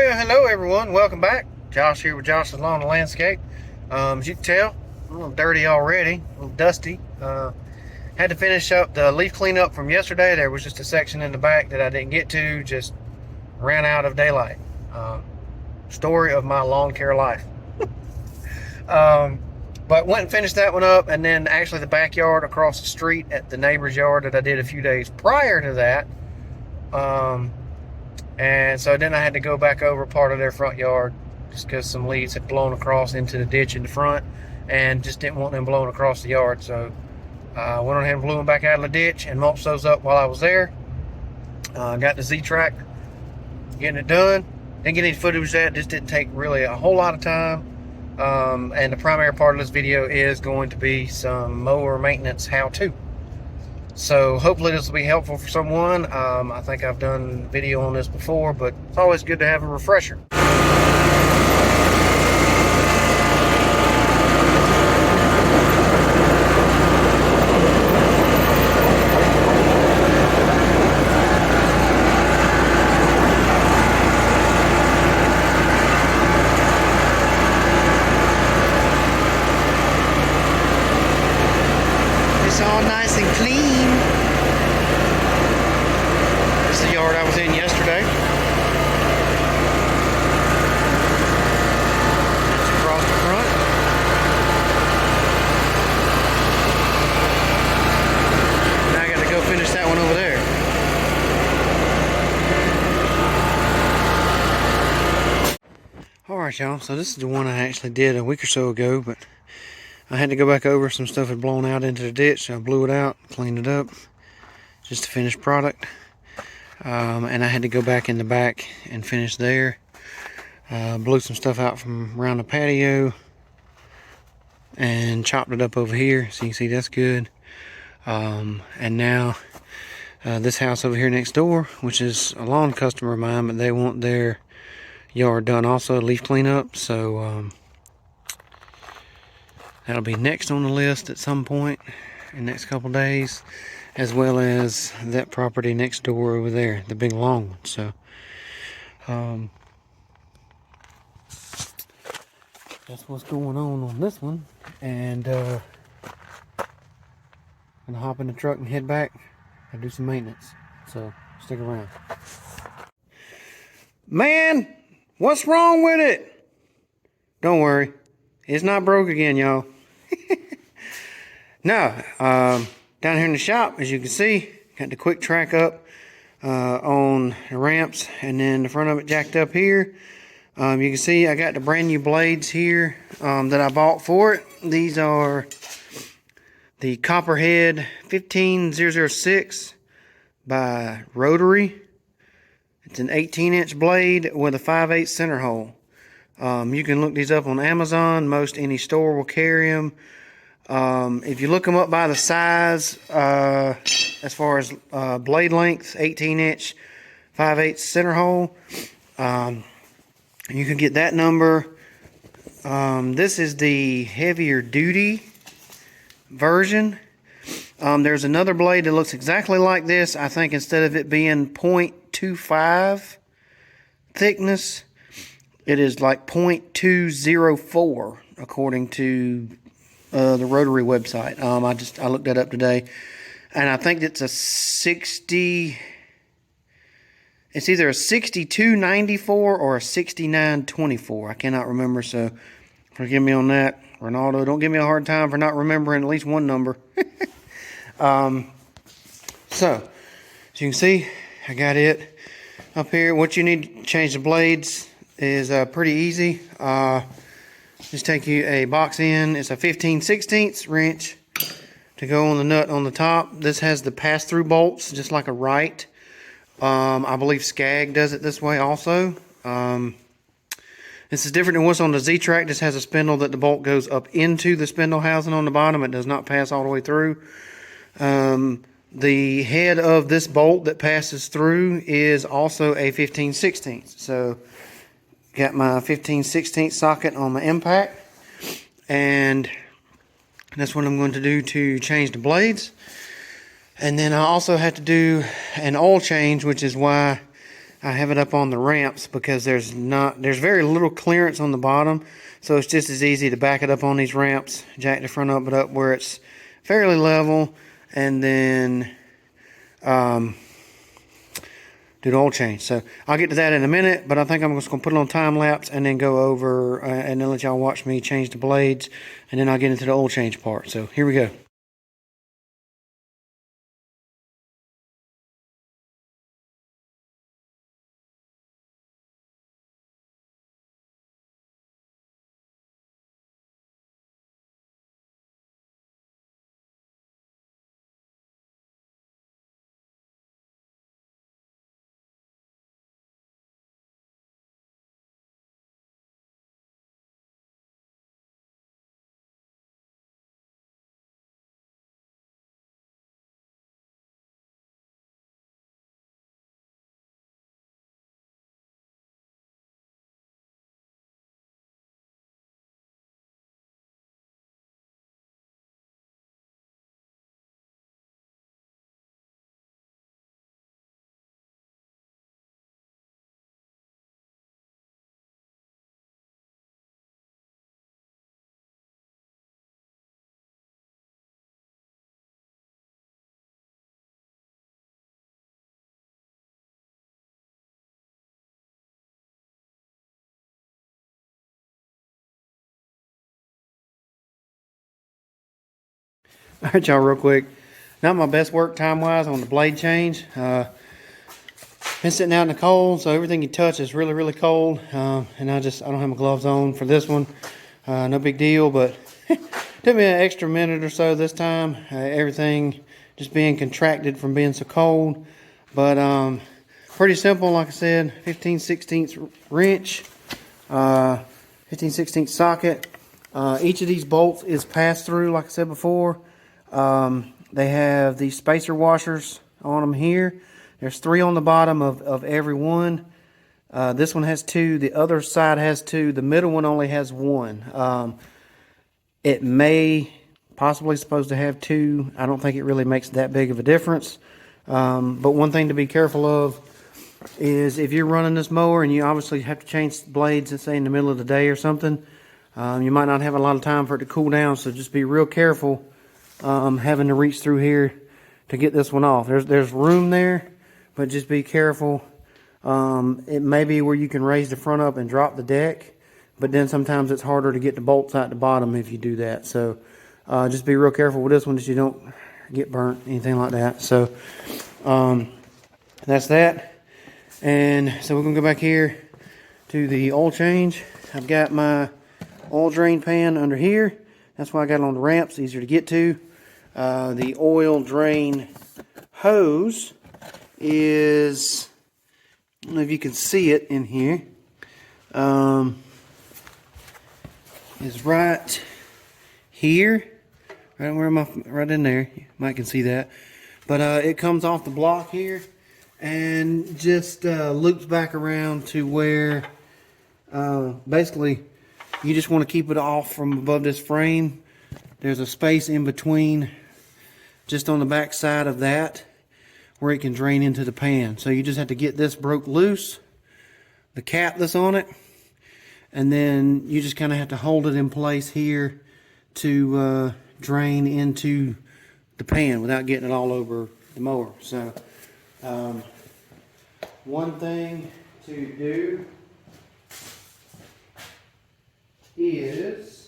Well, hello everyone. Welcome back. Josh here with Josh's Lawn and Landscape. As you can tell, I'm a little dirty already, a little dusty. Had to finish up the leaf cleanup from yesterday. There was just a section in the back that I didn't get to, just ran out of daylight. Story of my lawn care life. But went and finished that one up, and then actually the backyard across the street at the neighbor's yard that I did a few days prior to that. And so then I had to go back over part of their front yard just because some leaves had blown across into the ditch in the front and just didn't want them blown across the yard. So I went on ahead and blew them back out of the ditch and mulched those up while I was there. Got the Z-Track, getting it done. Didn't get any footage of that. Just didn't take really a whole lot of time. And the primary part of this video is going to be some mower maintenance how-to. So hopefully this will be helpful for someone. I think I've done a video on this before, but it's always good to have a refresher. It's all nice and clean. This is the yard I was in yesterday. It's across the front. Now I got to go finish that one over there. Alright y'all, so this is the one I actually did a week or so ago, but I had to go back over. Some stuff had blown out into the ditch, so I blew it out, cleaned it up. Just a finished product. And I had to go back in the back and finish there. Blew some stuff out from around the patio and chopped it up over here, so you can see that's good. And now this house over here next door, which is a lawn customer of mine, but they want their yard done also, leaf cleanup. So that'll be next on the list at some point in the next couple days, as well as that property next door over there, the big long one. So that's what's going on this one. And gonna hop in the truck and head back and do some maintenance. So stick around. Man, what's wrong with it? Don't worry, it's not broke again, y'all. No, down here in the shop, as you can see, got the quick track up on the ramps, and then the front of it jacked up here. You can see I got the brand new blades here that I bought for it. These are the Copperhead 15006 by Rotary. It's an 18-inch blade with a 5/8 center hole. You can look these up on Amazon. Most any store will carry them. If you look them up by the size, as far as blade length, 18-inch, 5/8 center hole, you can get that number. This is the heavier duty version. There's another blade that looks exactly like this. I think instead of it being 0.25 thickness, it is like 0.204 according to the Rotary website. I looked that up today, and I think it's a 60. It's either a 6294 or a 6924. I cannot remember, so forgive me on that. Ronaldo, don't give me a hard time for not remembering at least one number. So as you can see, I got it up here. What you need to change the blades is pretty easy. Just take you a box end. It's a 15/16 wrench to go on the nut on the top. This has the pass-through bolts, just like a Wright. I believe Skag does it this way also. This is different than what's on the Z-Track. This has a spindle that the bolt goes up into the spindle housing on the bottom. It does not pass all the way through. The head of this bolt that passes through is also a 15/16. So got my 15/16 socket on my impact, and that's what I'm going to do to change the blades. And then I also had to do an oil change, which is why I have it up on the ramps because there's very little clearance on the bottom, so it's just as easy to back it up on these ramps, jack the front of it up where it's fairly level, and then do the oil change. So I'll get to that in a minute, but I think I'm just going to put it on time lapse and then go over and then let y'all watch me change the blades, and then I'll get into the oil change part. So here we go. All right, y'all, real quick. Not my best work time-wise on the blade change. Been sitting out in the cold, so everything you touch is really, really cold. And I don't have my gloves on for this one. No big deal, but took me an extra minute or so this time. Everything just being contracted from being so cold. But pretty simple, like I said, 15/16 wrench, 15/16 socket. Each of these bolts is pass-through, like I said before. They have these spacer washers on them here. There's 3 on the bottom of every one. This one has 2. The other side has 2. The middle one only has 1. It may possibly supposed to have 2. I don't think it really makes that big of a difference. But one thing to be careful of is if you're running this mower and you obviously have to change blades, let's say in the middle of the day or something, you might not have a lot of time for it to cool down. So just be real careful having to reach through here to get this one off. There's room there, but just be careful. It may be where you can raise the front up and drop the deck, but then sometimes it's harder to get the bolts out the bottom if you do that. So just be real careful with this one that you don't get burnt, anything like that. So that's that. And so we're gonna go back here to the oil change. I've got my oil drain pan under here. That's why I got it on the ramps, easier to get to. The oil drain hose is, I don't know if you can see it in here, is right here, right in there. You might can see that, but it comes off the block here and just loops back around to where basically you just want to keep it off from above this frame. There's a space in between, just on the back side of that, where it can drain into the pan. So you just have to get this broke loose, the cap that's on it, and then you just kind of have to hold it in place here to drain into the pan without getting it all over the mower. So one thing to do is,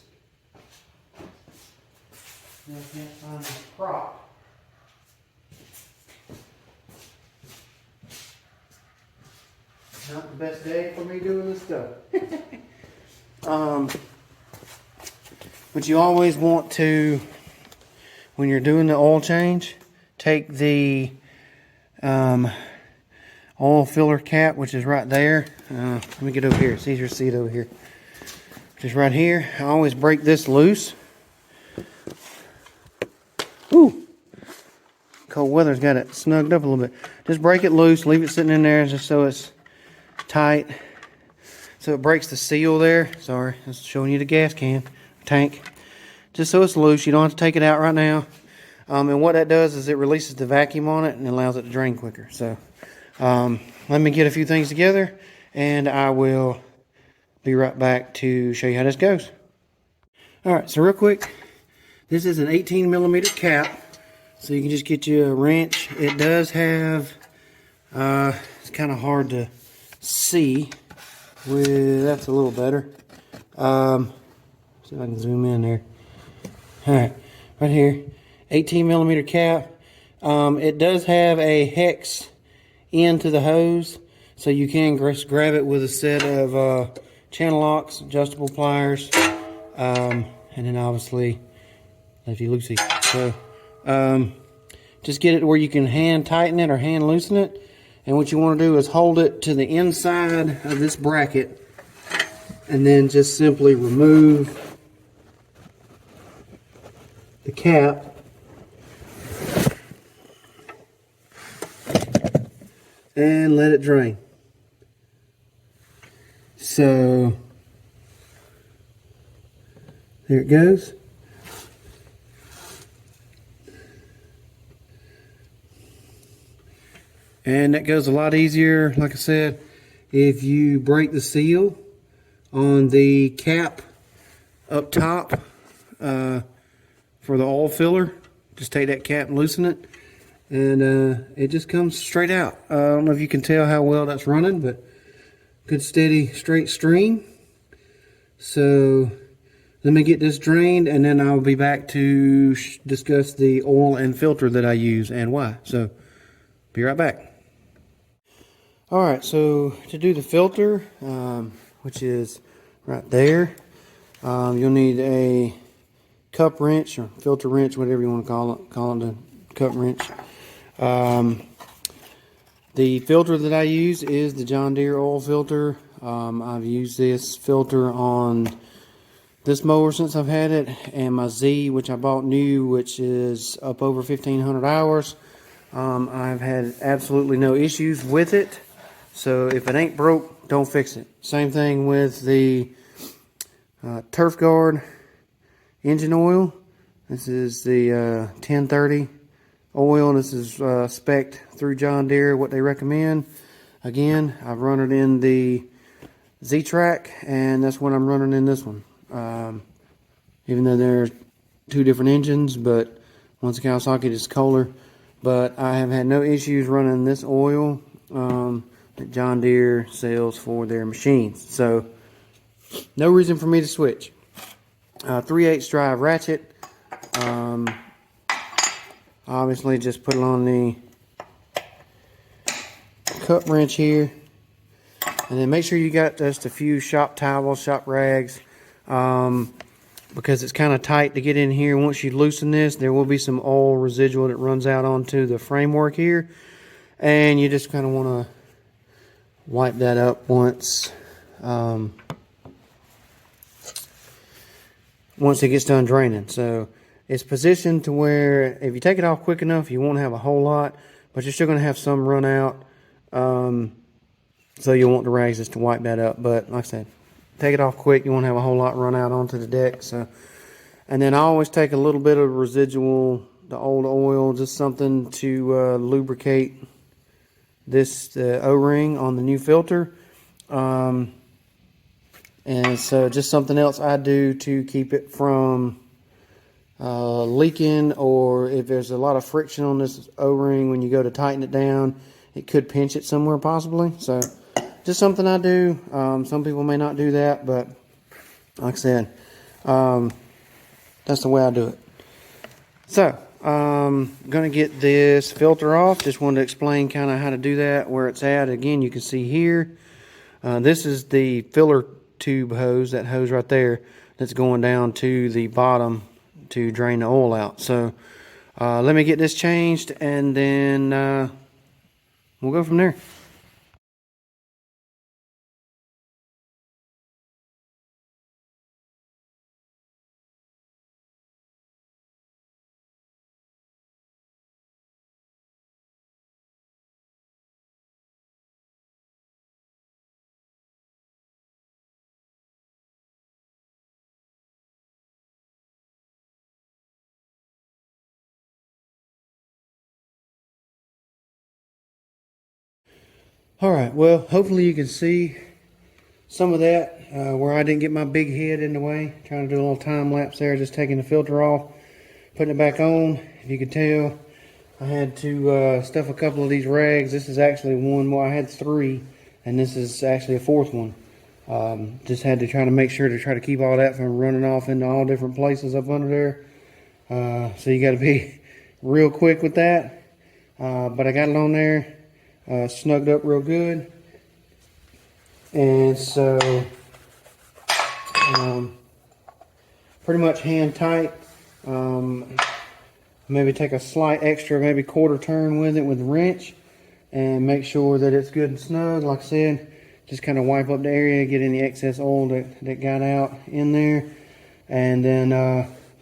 I can't find this prop. Not the best day for me doing this stuff. But you always want to, when you're doing the oil change, take the oil filler cap, which is right there. Let me get over here. It's easier to see it over here. Which is right here. I always break this loose. Ooh. Cold weather's got it snugged up a little bit. Just break it loose. Leave it sitting in there just so it's tight. So it breaks the seal there. Sorry, I'm showing you the gas can tank. Just so it's loose. You don't have to take it out right now. And what that does is it releases the vacuum on it and allows it to drain quicker. So let me get a few things together, and I will be right back to show you how this goes. All right, so real quick, this is an 18 millimeter cap, so you can just get you a wrench. It does have, it's kind of hard to see. That's a little better. See if I can zoom in there. All right, right here, 18 millimeter cap. It does have a hex end to the hose, so you can grab it with a set of channel locks, adjustable pliers, and then obviously lefty loosey. So just get it where you can hand tighten it or hand loosen it, and what you want to do is hold it to the inside of this bracket, and then just simply remove the cap and let it drain. So there it goes. And that goes a lot easier, like I said, if you break the seal on the cap up top for the oil filler. Just take that cap and loosen it, and it just comes straight out. I don't know if you can tell how well that's running, but good steady straight stream. So let me get this drained, and then I'll be back to discuss the oil and filter that I use and why. So be right back. All right, so to do the filter, which is right there, you'll need a cup wrench or filter wrench, whatever you want to call it a cup wrench. The filter that I use is the John Deere oil filter. I've used this filter on this mower since I've had it, and my Z, which I bought new, which is up over 1,500 hours. I've had absolutely no issues with it. So if it ain't broke, don't fix it. Same thing with the Turf Guard engine oil. This is the 1030 oil, and this is spec'd through John Deere, what they recommend. Again, I've run it in the Z-Track, and that's what I'm running in this one. Even though they're two different engines, but once Kawasaki is Kohler. But I have had no issues running this oil that John Deere sells for their machines. So no reason for me to switch. 3/8 drive ratchet. Obviously just put it on the cup wrench here, and then make sure you got just a few shop towels, shop rags, because it's kind of tight to get in here. Once you loosen this, there will be some oil residual that runs out onto the framework here, and you just kind of want to wipe that up once once it gets done draining. So it's positioned to where if you take it off quick enough, you won't have a whole lot, but you're still going to have some run out. So you'll want the rags just to wipe that up. But like I said, take it off quick, you won't have a whole lot run out onto the deck. So, and then I always take a little bit of residual, the old oil, just something to lubricate this O-ring on the new filter. And so just something else I do to keep it from leaking, or if there's a lot of friction on this O-ring when you go to tighten it down, it could pinch it somewhere possibly. So just something I do. Some people may not do that, but like I said, that's the way I do it. So I'm going to get this filter off. Just wanted to explain kind of how to do that, where it's at. Again, you can see here, this is the filler tube hose, that hose right there that's going down to the bottom to drain the oil out. So let me get this changed, and then we'll go from there. All right, well, hopefully you can see some of that where I didn't get my big head in the way. Trying to do a little time lapse there, just taking the filter off, putting it back on. If you can tell, I had to stuff a couple of these rags. This is actually one, well, I had 3, and this is actually a 4th one. Just had to try to make sure to try to keep all that from running off into all different places up under there. So you got to be real quick with that. But I got it on there, snugged up real good. And so, pretty much hand tight. Maybe take a slight extra, maybe quarter turn with it with the wrench, and make sure that it's good and snug. Like I said, just kind of wipe up the area, get any excess oil that got out in there, and then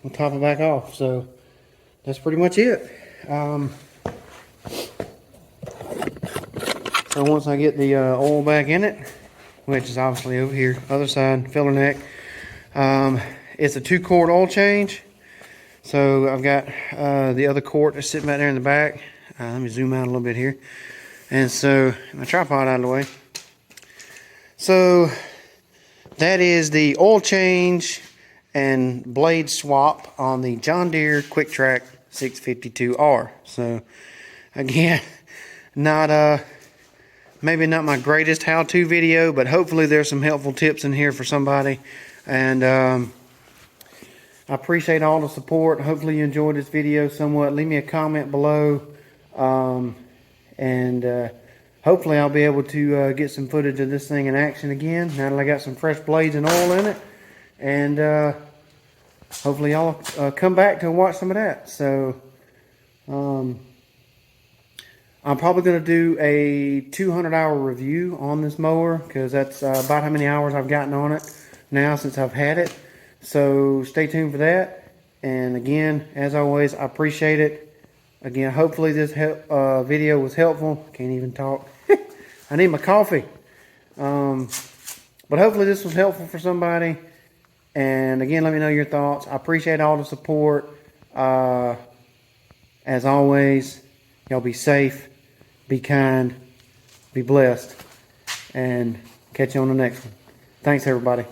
we'll top it back off. So that's pretty much it. So once I get the oil back in it, which is obviously over here, other side, filler neck. It's a 2-quart oil change. So I've got the other quart that's sitting back there in the back. Let me zoom out a little bit here. And so, my tripod out of the way. So, that is the oil change and blade swap on the John Deere Quick Track 652R. So, again, not maybe not my greatest how-to video, but hopefully there's some helpful tips in here for somebody. And I appreciate all the support. Hopefully you enjoyed this video somewhat. Leave me a comment below, and hopefully I'll be able to get some footage of this thing in action again now that I got some fresh blades and oil in it. And hopefully y'all come back to watch some of that. So I'm probably going to do a 200-hour review on this mower, because that's about how many hours I've gotten on it now since I've had it. So stay tuned for that. And again, as always, I appreciate it. Again, hopefully this video was helpful. Can't even talk. I need my coffee. But hopefully this was helpful for somebody. And again, let me know your thoughts. I appreciate all the support. As always, y'all be safe, be kind, be blessed, and catch you on the next one. Thanks, everybody.